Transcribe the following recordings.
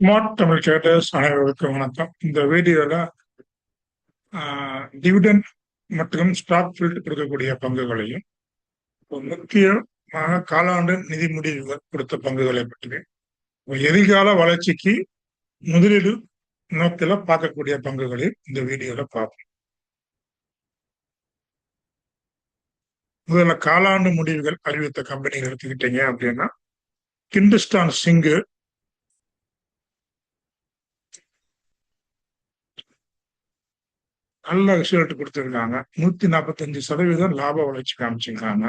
Smart Tamil கேட்டர்ஸ் அனைவருக்கும் வணக்கம். இந்த வீடியோல டிவிடெண்ட் மற்றும் ஸ்டாக் ஃபீல்ட் கொடுக்கக்கூடிய பங்குகளையும் முக்கியமாக காலாண்டு நிதி முடிவுகள் கொடுத்த பங்குகளை பற்றி எதிர்கால வளர்ச்சிக்கு முதலீடு நோக்கில பார்க்கக்கூடிய பங்குகளையும் இந்த வீடியோல பார்ப்போம். முதல்ல காலாண்டு முடிவுகள் அறிவித்த கம்பெனிகள் எடுத்துக்கிட்டீங்க அப்படின்னா ஹிந்துஸ்தான் சிங்கு நல்ல ரிசல்ட் கொடுத்திருக்காங்க. 145% லாப வளர்ச்சி காமிச்சிருக்காங்க.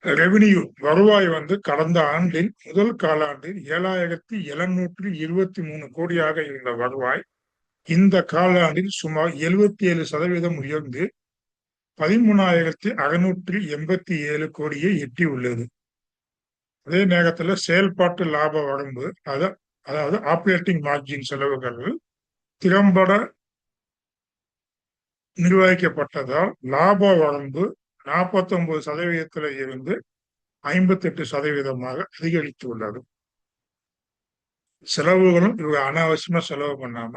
ரெவென்யூ வருவாய் கடந்த ஆண்டில் முதல் காலாண்டில் 7,723 கோடியாக இருந்த வருவாய் இந்த காலாண்டில் சுமார் 77% உயர்ந்து 13,687 கோடியை எட்டி உள்ளது. அதே நேரத்தில் செயல்பாட்டு லாப வரம்பு அதாவது ஆப்ரேட்டிங் மார்ஜின் செலவுகள் திறம்பட நிர்வகிக்கப்பட்டதால் லாப வரம்பு 49% இருந்து 58% அதிகரித்துள்ளது. செலவுகளும் இவங்க அனாவசியமா செலவு பண்ணாம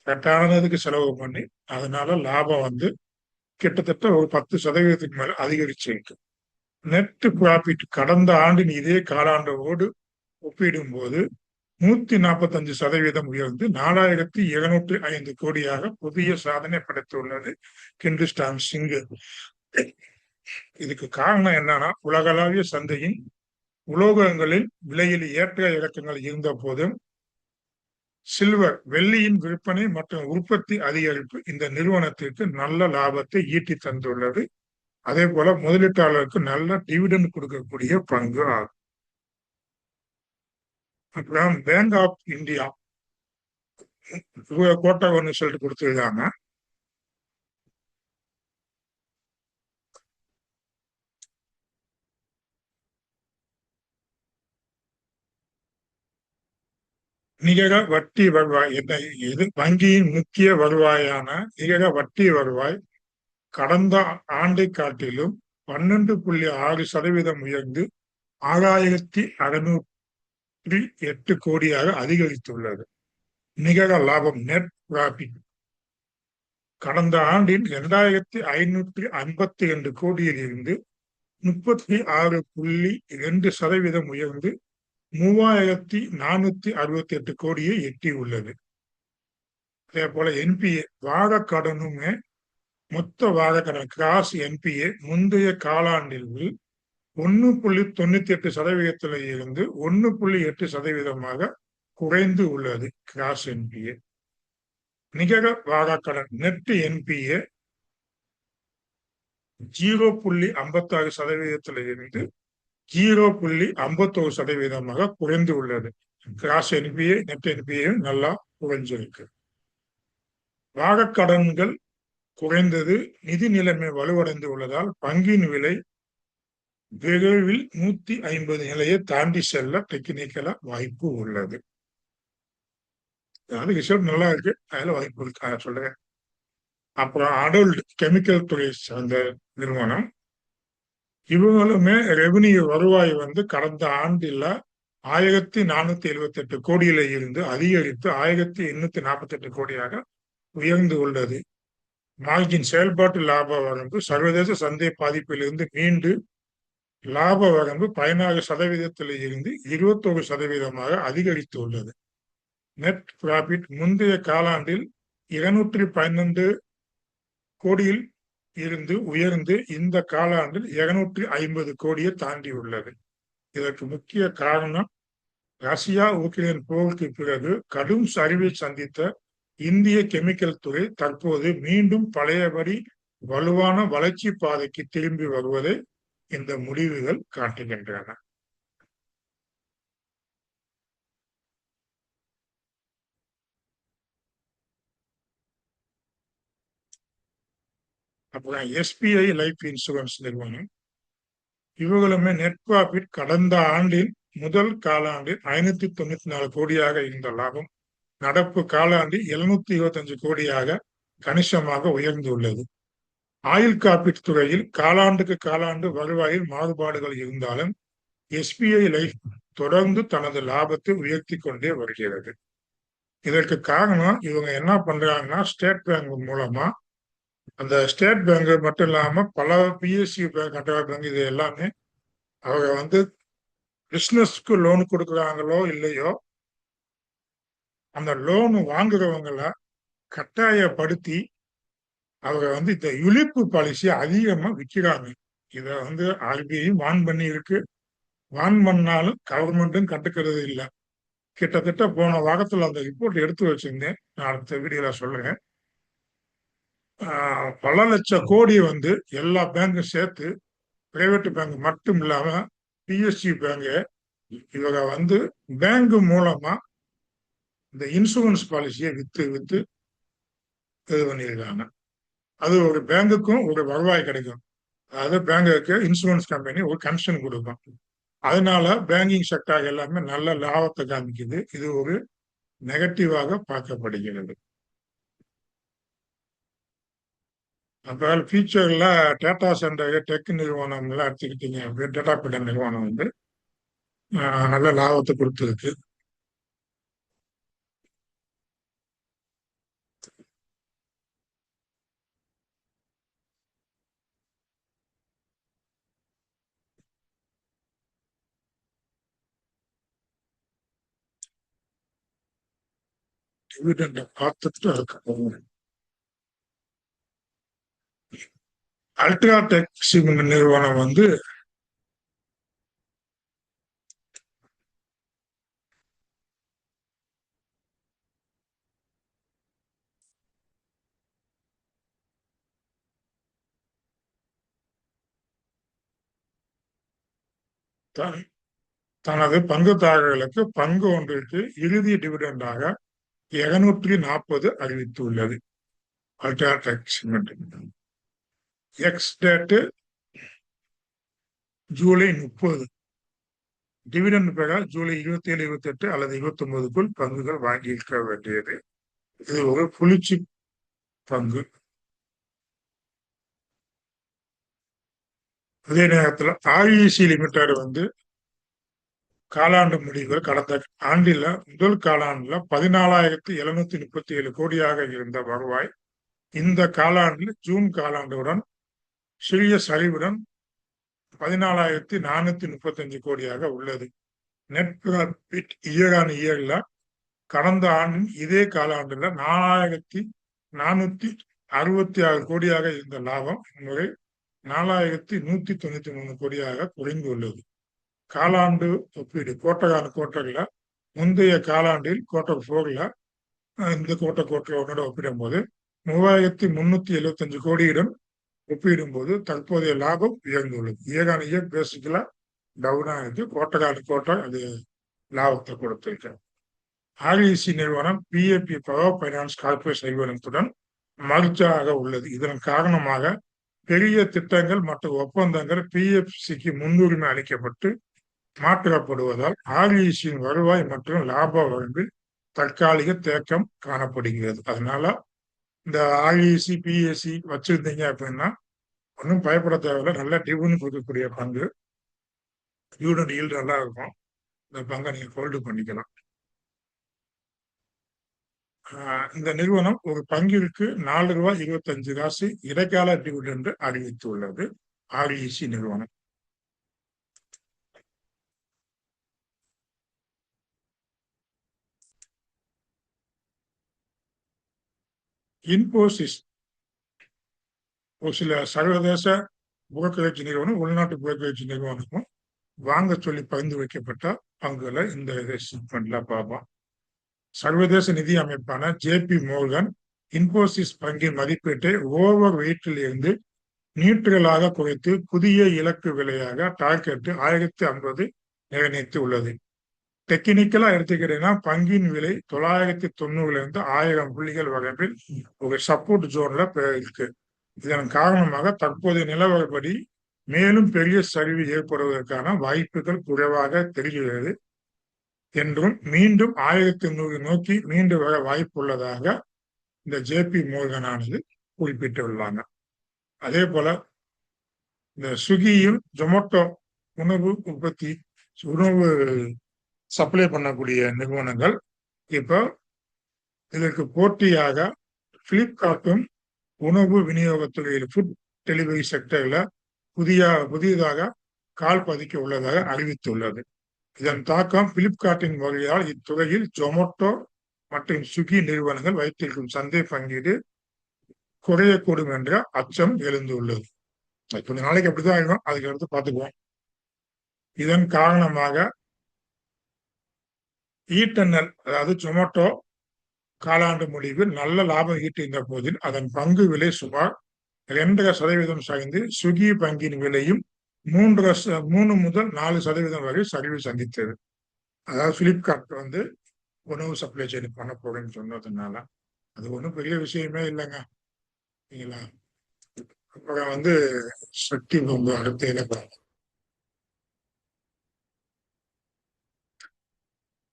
கரெக்டானதுக்கு செலவு பண்ணி அதனால லாபம் கிட்டத்தட்ட ஒரு 10% மேல அதிகரிச்சிருக்கு. நெட் ப்ராஃபிட் கடந்த ஆண்டின் இதே காலாண்டோடு ஒப்பிடும் போது 145% உயர்ந்து 4,205 கோடியாக புதிய சாதனை படைத்துள்ளது ஹிந்துஸ்தான் சிங்கு. இதுக்கு காரணம் என்னன்னா, உலகளாவிய சந்தையின் உலோகங்களில் விலையில் ஏற்ற இறக்கங்கள் இருந்த போதும் சில்வர் வெள்ளியின் விற்பனை மற்றும் உற்பத்தி அதிகரிப்பு இந்த நிறுவனத்திற்கு நல்ல லாபத்தை ஈட்டி தந்துள்ளது. அதே போல முதலீட்டாளருக்கு நல்ல டிவிடெண்ட் கொடுக்கக்கூடிய பங்கு ஆகும். அப்புறம் பேங்க் ஆஃப் இந்தியா கோட்டா ஒன்று சொல்லிட்டு கொடுத்துருக்காங்க. நிகர வட்டி வருவாய் இது வங்கியின் முக்கிய வருவாயான நிகர வட்டி வருவாய் கடந்த ஆண்டை காட்டிலும் 12.6% உயர்ந்து 6,608 கோடியாக அதிகரித்துள்ளது. நிகர லாபம் நெட் ப்ராஃபிட் கடந்த ஆண்டில் 2,552 கோடியில் இருந்து 36.2% உயர்ந்து 3,468 கோடியை எட்டியுள்ளது. அதே போல என்பிஏ வார கடனுமே மொத்த வார கடன் கிராஸ் என்பிஏ முந்தைய காலாண்டில் 1.98% இருந்து 1.8% குறைந்து உள்ளது. கிராஸ் என்பிஏ நிகர வார கடன் நெட் என்பிஏ 0.56% இருந்து 0.51% குறைந்து உள்ளது. கிராஸ் என்பிஏ நெட் என்பிஏ நல்லா குறைஞ்சிருக்கு. வாரக்கடன்கள் குறைந்தது நிதி நிலைமை வலுவடைந்து உள்ளதால் பங்கின் விலை விரைவில் 150 நிலையை தாண்டி செல்ல டெக்னிக்கலா வாய்ப்பு உள்ளது. அதாவது ரிசல்ட் நல்லா இருக்கு, அதுல வாய்ப்பு இருக்கு சொல்றேன். அப்புறம் அடல்ட் கெமிக்கல் துறை சார்ந்த நிறுவனம் இவங்களுமே ரெவென்யூ வருவாய் கடந்த ஆண்டில் 1,478 கோடியில இருந்து அதிகரித்து 1,848 கோடியாக உயர்ந்து உள்ளது. மார்ஜின் செயல்பாட்டு லாப வரம்பு சர்வதேச சந்தை பாதிப்பிலிருந்து மீண்டு லாப வரம்பு 16% இருந்து 21% அதிகரித்து உள்ளது. நெட் ப்ராஃபிட் முந்தைய காலாண்டில் 212 கோடியில் இருந்து உயர்ந்து இந்த காலாண்டில் 250 கோடியை தாண்டி உள்ளது. இதற்கு முக்கிய காரணம் ரஷ்யா உக்ரைன் போருக்கு பிறகு கடும் சரிவை சந்தித்த இந்திய கெமிக்கல் துறை தற்போது மீண்டும் பழையபடி வலுவான வளர்ச்சி பாதைக்கு திரும்பி வருவதை இந்த முடிவுகள் காட்டுகின்றன. அப்புறம் எஸ்பிஐ லைஃப் இன்சூரன்ஸ் நிறுவனம் இவங்களுமே நெட் ப்ராஃபிட் கடந்த ஆண்டின் முதல் காலாண்டில் 594 கோடியாக இருந்த லாபம் நடப்பு காலாண்டில் 725 கோடியாக கணிசமாக உயர்ந்துள்ளது. ஆயுள் காப்பீட்டு துறையில் காலாண்டுக்கு காலாண்டு வருவாயில் மாறுபாடுகள் இருந்தாலும் எஸ்பிஐ லைஃப் தொடர்ந்து தனது லாபத்தை உயர்த்தி கொண்டே வருகிறது. இதற்கு காரணம் இவங்க என்ன பண்றாங்கன்னா, ஸ்டேட் பேங்க் மூலமா அந்த ஸ்டேட் பேங்க் மட்டும் இல்லாம பல பிஎஸ்சி பேங்க், கனரா பேங்க் இது எல்லாமே அவங்க வந்து பிசினஸ்க்கு லோன் கொடுக்குறாங்களோ இல்லையோ, அந்த லோன் வாங்குறவங்கள கட்டாயப்படுத்தி அவங்க வந்து இந்த இழிப்பு பாலிசியை அதிகமா விற்கிறாங்க. இத வந்து ஆர்பிஐ வான் பண்ணி இருக்கு. வான் பண்ணாலும் கவர்மெண்ட்டும் கண்டுக்கிறது இல்லை. கிட்டத்தட்ட போன வாரத்துல அந்த ரிப்போர்ட் எடுத்து வச்சிருந்தேன். நான் அடுத்த வீடியோல சொல்லுறேன். பல லட்சம் கோடி வந்து எல்லா பேங்கும் சேர்த்து, பிரைவேட் பேங்க் மட்டும் இல்லாம பிஎஸ்சி பேங்க் இவங்க வந்து பேங்க் மூலமா இந்த இன்சூரன்ஸ் பாலிசியை வித்து வித்து இது பண்ணியிருக்காங்க. அது ஒரு பேங்குக்கும் ஒரு வருவாய் கிடைக்கும். அதாவது பேங்குக்கு இன்சூரன்ஸ் கம்பெனி ஒரு கமிஷன் கொடுக்கும். அதனால பேங்கிங் செக்டார் எல்லாமே நல்ல லாபத்தை காமிக்குது. இது ஒரு நெகட்டிவாக பார்க்கப்படுகிறது. அப்ப ஃபியூச்சர்ல டேட்டா சென்டர் டெக் நிறுவனம் எல்லாம் எடுத்துக்கிட்டீங்க அப்படின்னு டேட்டா பெட்டர் நிறுவனம் வந்து நல்ல லாபத்தை கொடுத்துருக்கு. டிவிடெண்ட் பார்த்துட்டு அதுக்கு அல்ட்ராடெக் சிமெண்ட் நிறுவனம் வந்து தனது பங்குதாரர்களுக்கு பங்கு ஒன்றிற்கு இறுதி டிவிடெண்டாக 240 அறிவித்துள்ளது. UltraTech cement X date July 30. Dividend பெற ஜூலை 27, 28 அல்லது 29க்குள் பங்குகள் வாங்கியிருக்க வேண்டியது. இது ஒரு புளிச்சி பங்கு. அதே நேரத்தில் ஆர்இசி லிமிடெட் வந்து காலாண்டு முடிவுகள் கடந்த ஆண்டில் முதல் காலாண்டுல 14,737 கோடியாக இருந்த வருவாய் இந்த காலாண்டில் ஜூன் காலாண்டுடன் சிறிய சரிவுடன் 14,435 கோடியாக உள்ளது. நெட் ப்ராஃபிட் இயர் ஆன் இயர்ல கடந்த ஆண்டின் இதே காலாண்டுல 4,466 கோடியாக இருந்த லாபம் முறை 4,193 கோடியாக குறைந்துள்ளது. காலாண்டு ஒப்பீடு கோட்டர்ல முந்தைய காலாண்டில் குவார்டர் 4ல இந்த குவார்டர் ஒன்னோட ஒப்பிடும் போது 3,375 கோடியுடன் ஒப்பிடும் போது தற்போதைய லாபம் உயர்ந்துள்ளது. இயர் ஆன் இயர் பேசிக்கலா டவுனா இருக்கு. குவார்டர் அது லாபத்தை கொடுத்திருக்கு. ஆர்இசி நிறுவனம் பிஏபி பவர் பைனான்ஸ் கார்பரேஷன் நிறுவனத்துடன் மர்ஜாக உள்ளது. இதன் காரணமாக பெரிய திட்டங்கள் மற்றும் ஒப்பந்தங்கள் பிஎஃப்சிக்கு முன்னுரிமை அளிக்கப்பட்டு மாற்றப்படுவதால் ஆர்இசியின் வருவாய் மற்றும் லாப வரம்பில் தற்காலிக தேக்கம் காணப்படுகிறது. அதனால இந்த ஆர்இசி பிஎஸ்சி வச்சிருந்தீங்க அப்படின்னா ஒன்றும் பயப்பட தேவையில்லை. நல்ல டிவிடெண்ட் கொடுக்கக்கூடிய பங்கு, டிவிடெண்ட் ஈல்டு நல்லா இருக்கும். இந்த பங்கை நீங்க ஹோல்டு பண்ணிக்கலாம். இந்த நிறுவனம் ஒரு பங்கிற்கு $4.25 இடைக்கால டிவிடெண்ட் அறிவித்துள்ளது. ஆர்இசி நிறுவனம். இன்போசிஸ் ஒரு சில சர்வதேச புரோக்கரேஜ் நிறுவனம், உள்நாட்டு புரோக்கரேஜ் நிறுவனமும் வாங்க சொல்லி பகிர்ந்து வைக்கப்பட்ட பங்குகளை இந்த செக்மெண்ட்ல பார்ப்போம். சர்வதேச நிதி அமைப்பான ஜேபி மோர்கன் இன்போசிஸ் பங்கின் மதிப்பீட்டை ஓவர் வெயிட்டில் இருந்து நியூட்ரலாக குறைத்து புதிய இலக்கு விலையாக டார்கெட் 1050 நிர்ணயித்து உள்ளது. டெக்னிக்கலா எடுத்துக்கிட்டீங்கன்னா பங்கின் விலை 990 இருந்து 1000 புள்ளிகள் வரம்பில் ஒரு சப்போர்ட் ஜோன்ல இருக்கு. இதன் காரணமாக தற்போதைய நிலவரப்படி மேலும் பெரிய சரிவு ஏற்படுவதற்கான வாய்ப்புகள் குறைவாக தெரிகிறது என்றும் மீண்டும் 1100 நோக்கி மீண்டு வர வாய்ப்புள்ளதாக இந்த ஜேபி மோர்கனானது குறிப்பிட்டுள்ளாங்க. அதே போல இந்த ஸ்விக்கியும் ஜொமேட்டோ உணவு சப்ளை பண்ணக்கூடிய நிறுவனங்கள். இப்போ இதற்கு போட்டியாக பிளிப்கார்ட்டும் உணவு விநியோகத்துறையில் ஃபுட் டெலிவரி செக்டர்ல புதியதாக கால் பதிக்க உள்ளதாக அறிவித்துள்ளது. இதன் தாக்கம் பிளிப்கார்ட்டின் வகையால் இத்துறையில் ஜொமேட்டோ மற்றும் ஸ்விக்கி நிறுவனங்கள் வைத்திருக்கும் சந்தை பங்கீடு குறையக்கூடும் என்ற அச்சம் எழுந்துள்ளது. கொஞ்ச நாளைக்கு அப்படிதான் இருக்கும், அதுக்கு அடுத்து பார்த்துக்குவோம். இதன் காரணமாக ஈட்டர்னல், அதாவது ஜொமேட்டோ காலாண்டு முடிவில் நல்ல லாபம் ஈட்டியிருந்த போதில் அதன் பங்கு விலை சுமார் 2.5% சரிந்து ஸ்விக்கி பங்கின் விலையும் 3 முதல் 4% வரை சரிவு சந்தித்தது. அதாவது பிளிப்கார்ட் வந்து உணவு சப்ளை செயின் பண்ண போறேன்னு சொன்னதுனால அது ஒன்றும் பெரிய விஷயமே இல்லைங்க. சரிங்களா? அப்புறம் வந்து சக்தி பம்பு அடுத்த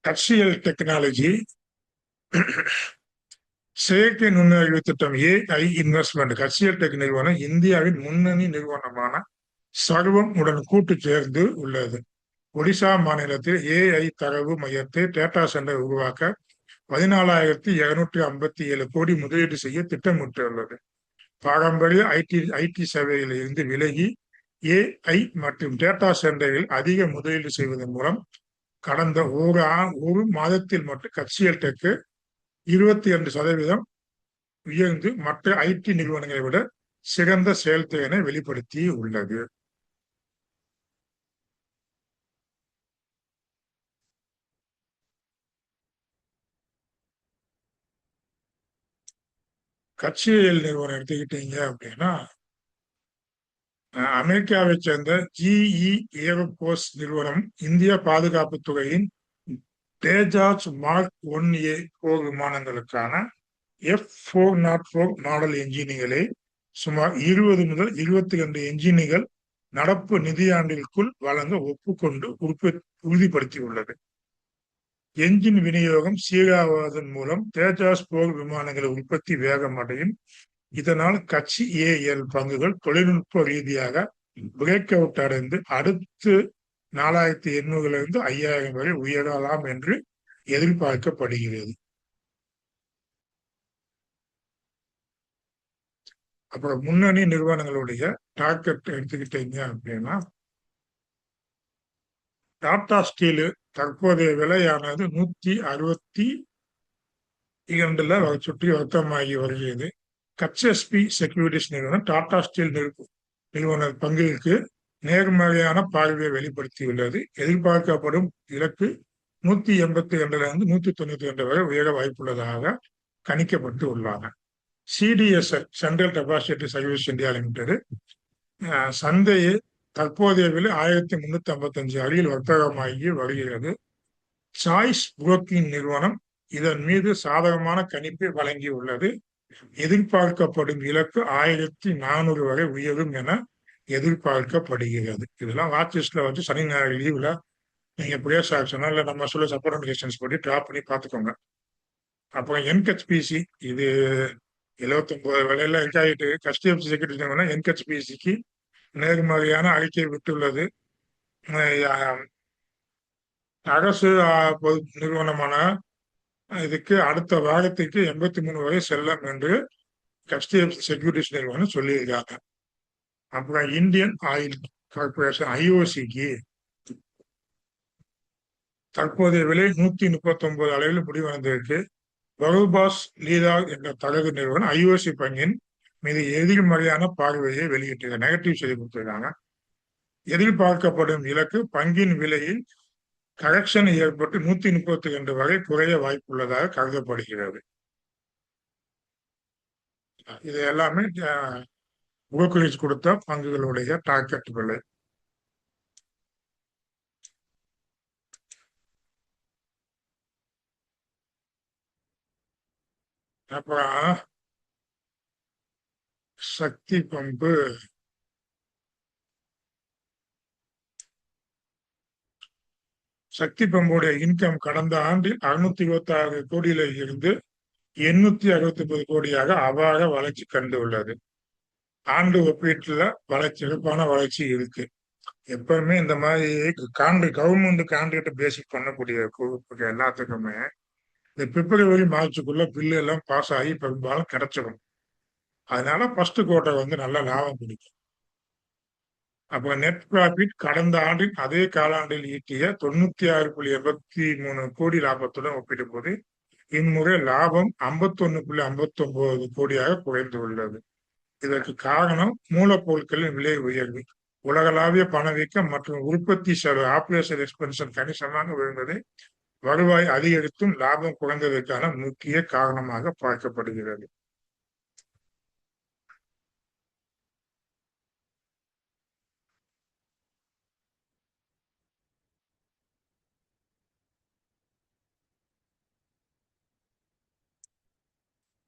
கட்சியல் டெக்னாலஜி செயற்கை நுண்ணறிவு திட்டம் AI இன்வெஸ்ட்மெண்ட் கட்சியல் டெக் நிறுவனம் இந்தியாவின் முன்னணி நிறுவனமான சர்வம் உடன் கூட்டு சேர்ந்து உள்ளது. ஒடிசா மாநிலத்தில் AI தரவு மையத்தை டேட்டா சென்டர் உருவாக்க 14,257 கோடி முதலீடு செய்ய திட்டமிட்டுள்ளது. பாரம்பரிய ஐடி சேவையில் இருந்து விலகி AI மற்றும் டேட்டா சென்டரில் அதிக முதலீடு செய்வதன் மூலம் கடந்த ஒரு மாதத்தில் மட்டும் கட்சியல் டெக்கு 22% உயர்ந்து மற்ற ஐடி நிறுவனங்களை விட சிறந்த செயல்திறனை வெளிப்படுத்தி உள்ளது. கட்சியல் நிறுவனம் எடுத்துக்கிட்டீங்க அப்படின்னா அமெரிக்காவை சேர்ந்த GE ஏரோபோஸ் நிறுவனம் இந்திய பாதுகாப்பு துறையின் தேஜாஸ் மார்க் 1A போர் விமானங்களுக்கான F404 மாடல் என்ஜின்களை சுமார் 20 முதல் 22 என்ஜின்கள் நடப்பு நிதியாண்டிற்குள் வழங்க ஒப்புக்கொண்டு உறுதிப்படுத்தியுள்ளது. என்ஜின் விநியோகம் சீராவதன் மூலம் தேஜாஸ் போர் விமானங்களை உற்பத்தி வேகம் அடையும். இதனால் கட்சி AL பங்குகள் தொழில்நுட்ப ரீதியாக பிரேக் அவுட் அடைந்து அடுத்து 4,800 5,000 வரை உயரலாம் என்று எதிர்பார்க்கப்படுகிறது. அப்புறம் முன்னணி நிறுவனங்களுடைய டார்கெட் எடுத்துக்கிட்டீங்க அப்படின்னா டாடா ஸ்டீல் தற்போதைய விலையானது 162 சுற்றி வர்த்தமாகி வருகிறது. HSP செக்யூரிட்டிஸ் நிறுவனம் டாடா ஸ்டீல் நிறுவன பங்குக்கு நேர்மறையான பார்வையை வெளிப்படுத்தியுள்ளது. எதிர்பார்க்கப்படும் இலக்கு 182 192 வரை உயர வாய்ப்புள்ளதாக கணிக்கப்பட்டு உள்ளாங்க. CDSL central depository service India limited சந்தையை தற்போதைய விலை 1,355 அருகில் வர்த்தகமாகி வருகிறது. சாய்ஸ் புரோக்கிங் நிறுவனம் இதன் மீது சாதகமான கணிப்பை வழங்கியுள்ளது. எதிர்பார்க்கப்படும் இலக்கு 1,400 வரை உயரும் என எதிர்பார்க்கப்படுகிறது. இதெல்லாம் வாட்சிஸ்ட்ல வச்சு சனி ஞாயிறு லீவ்ல நீங்க எப்படியா சொன்னா இல்ல நம்ம சொல்ல சப்போர்ட் அண்ட் போட்டு டிராப் பண்ணி பார்த்துக்கோங்க. அப்புறம் NHPC இது 79 விலையில இருக்காயிட்டு HDFC செக்யூரிட்டி NHPCக்கு நேர்மறையான அறிக்கை விட்டுள்ளது. அரசு நிறுவனமான இதுக்கு அடுத்த வாரத்துக்கு 83 வரை செல்லும் என்று HDFC செக்யூரிட்டிஸ் நிறுவனம் சொல்லியிருக்காங்க. அப்புறம் இந்தியன் ஆயில் கார்பரேஷன் IOCக்கு தற்போதைய விலை 139 அளவில் முடிவடைந்திருக்கு. பருபாஸ் லீதா என்ற தரகு நிறுவனம் IOC பங்கின் மீது எதிர்மறையான பார்வையை வெளியிட்டு நெகட்டிவ் செய்தி கொடுத்திருக்காங்க. எதிர்பார்க்கப்படும் இலக்கு பங்கின் விலையில் கரெக்ஷன் ஏற்பட்டு 132 வரை குறைய வாய்ப்புள்ளதாக கருதப்படுகிறது. இது எல்லாமே புரோக்கரேஜ் கொடுத்த பங்குகளுடைய டார்கெட் விலை. அப்புறம் சக்தி பம்பு சக்தி பம்புடைய இன்கம் கடந்த ஆண்டில் 626 கோடியில இருந்து 869 கோடியாக அபார வளர்ச்சி கண்டு உள்ளது. ஆண்டு ஒப்பீட்டுல சிறப்பான வளர்ச்சி இருக்கு. எப்பவுமே இந்த மாதிரி கவர்மெண்ட் கான்ட்ராக்ட் பேசிக் பண்ணக்கூடிய குரூப்புக்கு எல்லாத்துக்குமே இந்த பிப்ரவரி மார்ச்சுக்குள்ள பில்லு எல்லாம் பாஸ் ஆகி பெரும்பாலும் கிடைச்சிடும். அதனால ஃபர்ஸ்ட் குவார்ட்டர் வந்து நல்ல லாபம் பிடிக்கும். அப்ப நெட் ப்ராஃபிட் கடந்த ஆண்டின் அதே காலாண்டில் ஈட்டிய 96.83 கோடி லாபத்துடன் ஒப்பிடும்போது இம்முறை லாபம் 51.59 கோடியாக குறைந்துள்ளது. இதற்கு காரணம் மூலப்பொருட்களின் விலை உயர்வு, உலகளாவிய பணவீக்கம் மற்றும் உற்பத்தி செலவு ஆபரேஷன் எக்ஸ்பென்ஷன் கணிசமாக விழுந்தது வருவாய் அதிகரித்தும் லாபம் குறைந்ததற்கான முக்கிய காரணமாக பார்க்கப்படுகிறது.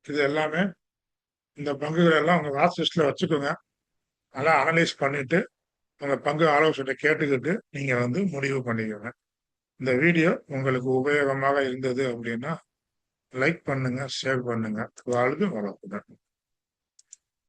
இது எல்லாமே இந்த பங்குகள் எல்லாம் உங்க வாட்ச் லிஸ்ட்ல வச்சுக்கோங்க. நல்லா அனலைஸ் பண்ணிட்டு உங்க பங்கு ஆலோசனை கேட்டுக்கிட்டு நீங்க வந்து முடிவு பண்ணிக்கோங்க. இந்த வீடியோ உங்களுக்கு உபயோகமாக இருந்தது அப்படின்னா லைக் பண்ணுங்க, ஷேர் பண்ணுங்க. வாழ்க வளமுடன்.